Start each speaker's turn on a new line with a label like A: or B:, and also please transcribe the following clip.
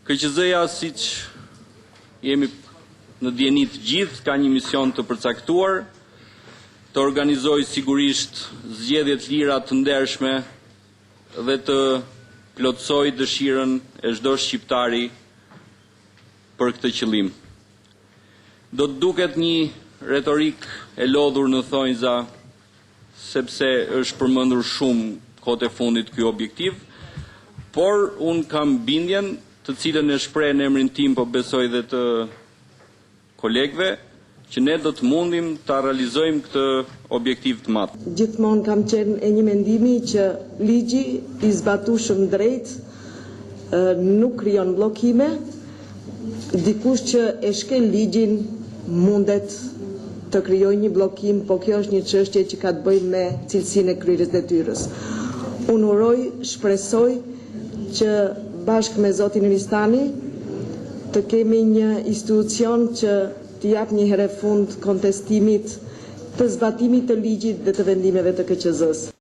A: KQZ-ja, siç jemi në dieni të gjithë, ka një mision të përcaktuar, të organizojë sigurisht zgjedhje të lira të ndershme dhe të plotësojë dëshirën e çdo shqiptari për këtë qëllim. Do të duket një retorik e lodhur në thonjza, sepse është përmendur shumë kohët e fundit ky objektiv, por unë kam bindjen, të cilën e shpreh në emrin tim, po besoj dhe të kolegëve, që ne do të mundim ta realizojmë këtë objektiv të madh.
B: Gjithmonë kam qenë e një mendimi që ligji i zbatueshëm drejt nuk krijon bllokime. Dikush që e shkel ligjin mundet të krijojë një bllokim, po kjo është një çështje që ka të bëjë me cilësinë e kryerjes detyrës. Unë uroj, shpresoj që bashkë me zotin Ristani të kemi një institucion që të jap një herë fund kontestimit të zbatimit të ligjit dhe të vendimeve të KQZ-s.